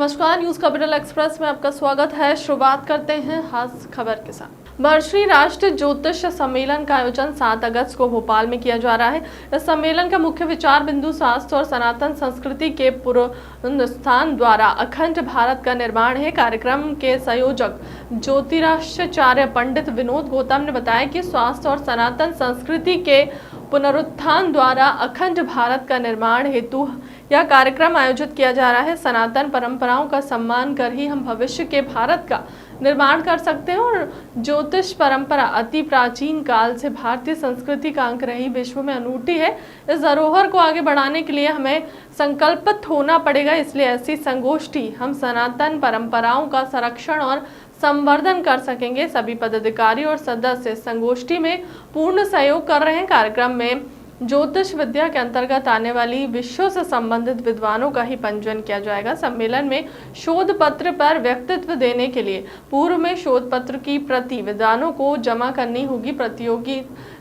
नमस्कार, news capital express में आपका स्वागत है। शुरुआत करते हैं खास खबर के साथ। महर्षि राष्ट्रीय ज्योतिष सम्मेलन का आयोजन 7 अगस्त को भोपाल में किया जा रहा है। इस सम्मेलन का मुख्य विचार बिंदु स्वास्थ्य और सनातन संस्कृति के पुनरुत्थान द्वारा अखंड भारत का निर्माण है। कार्यक्रम के संयोजक ज्योतिराष्ट्राचार्य पंडित विनोद गौतम ने बताया कि स्वास्थ्य और सनातन संस्कृति के पुनरुत्थान द्वारा अखंड भारत का निर्माण हेतु यह कार्यक्रम आयोजित किया जा रहा है। सनातन परंपराओं का सम्मान कर ही हम भविष्य के भारत का निर्माण कर सकते हैं और ज्योतिष परंपरा अति प्राचीन काल से भारतीय संस्कृति का अंग रही विश्व में अनूठी है। इस धरोहर को आगे बढ़ाने के लिए हमें संकल्पित होना पड़ेगा। इसलिए ऐसी संगोष्ठी हम सनातन परंपराओं का संरक्षण और संवर्धन कर सकेंगे। सभी पदाधिकारी और सदस्य संगोष्ठी में पूर्ण सहयोग कर रहे हैं। कार्यक्रम में ज्योतिष विद्या के अंतर्गत आने वाली विषयों से संबंधित विद्वानों का ही पंजीयन किया जाएगा। सम्मेलन में शोध पत्र पर व्यक्तित्व देने के लिए पूर्व में शोध पत्र की प्रति विद्वानों को जमा करनी होगी। प्रतियोगी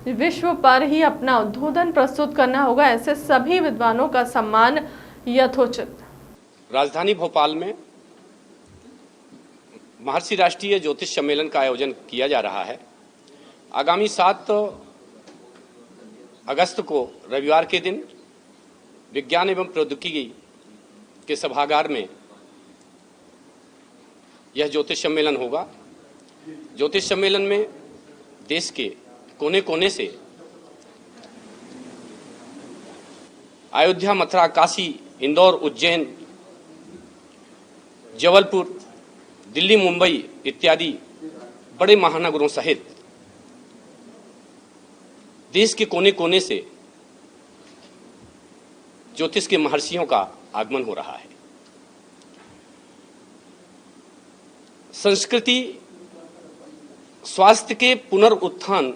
विश्व पर ही अपना उद्बोधन प्रस्तुत करना होगा। ऐसे सभी विद्वानों का सम्मान यथोचित। राजधानी भोपाल में महर्षि राष्ट्रीय ज्योतिष सम्मेलन का आयोजन किया जा रहा है। आगामी 7 अगस्त को रविवार के दिन विज्ञान एवं प्रौद्योगिकी के सभागार में यह ज्योतिष सम्मेलन होगा। ज्योतिष सम्मेलन में देश के कोने कोने से अयोध्या, मथुरा, काशी, इंदौर, उज्जैन, जबलपुर, दिल्ली, मुंबई इत्यादि बड़े महानगरों सहित देश के कोने कोने से ज्योतिष के महर्षियों का आगमन हो रहा है। संस्कृति, स्वास्थ्य के पुनरुत्थान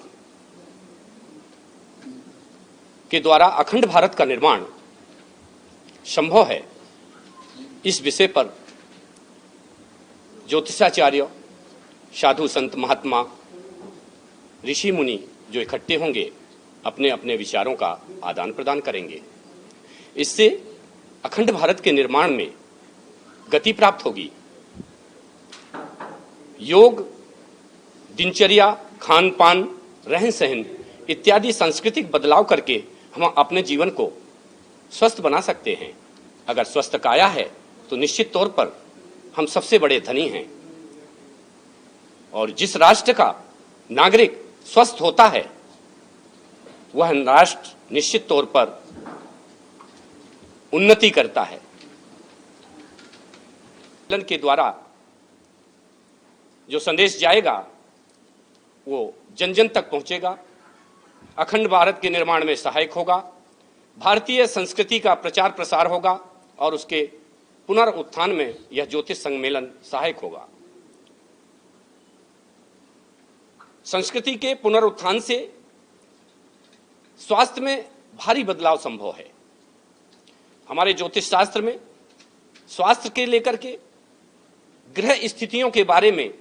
के द्वारा अखंड भारत का निर्माण संभव है। इस विषय पर ज्योतिषाचार्य, साधु संत, महात्मा, ऋषि मुनि जो इकट्ठे होंगे अपने अपने विचारों का आदान प्रदान करेंगे। इससे अखंड भारत के निर्माण में गति प्राप्त होगी। योग, दिनचर्या, खान पान, रहन सहन इत्यादि सांस्कृतिक बदलाव करके हम अपने जीवन को स्वस्थ बना सकते हैं। अगर स्वस्थ काया है तो निश्चित तौर पर हम सबसे बड़े धनी हैं। और जिस राष्ट्र का नागरिक स्वस्थ होता है वह राष्ट्र निश्चित तौर पर उन्नति करता है। सम्मेलन के द्वारा जो संदेश जाएगा वो जन जन तक पहुंचेगा, अखंड भारत के निर्माण में सहायक होगा, भारतीय संस्कृति का प्रचार प्रसार होगा और उसके पुनरुत्थान में यह ज्योतिष सम्मेलन सहायक होगा। संस्कृति के पुनरुत्थान से स्वास्थ्य में भारी बदलाव संभव है। हमारे ज्योतिष शास्त्र में स्वास्थ्य के लेकर के ग्रह स्थितियों के बारे में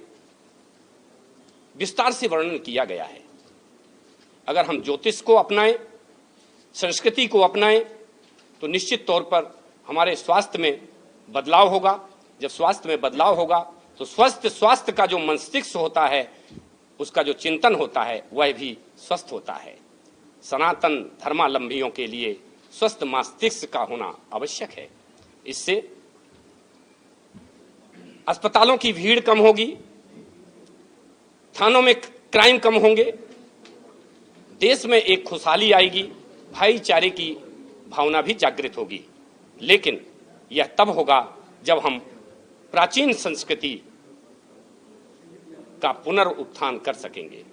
विस्तार से वर्णन किया गया है। अगर हम ज्योतिष को अपनाएं, संस्कृति को अपनाएं तो निश्चित तौर पर हमारे स्वास्थ्य में बदलाव होगा। जब स्वास्थ्य में बदलाव होगा तो स्वस्थ स्वास्थ्य का जो मस्तिष्क होता है, उसका जो चिंतन होता है वह भी स्वस्थ होता है। सनातन धर्मावलंबियों के लिए स्वस्थ मस्तिष्क का होना आवश्यक है। इससे अस्पतालों की भीड़ कम होगी, थानों में क्राइम कम होंगे, देश में एक खुशहाली आएगी, भाईचारे की भावना भी जागृत होगी। लेकिन यह तब होगा जब हम प्राचीन संस्कृति का पुनरुत्थान कर सकेंगे।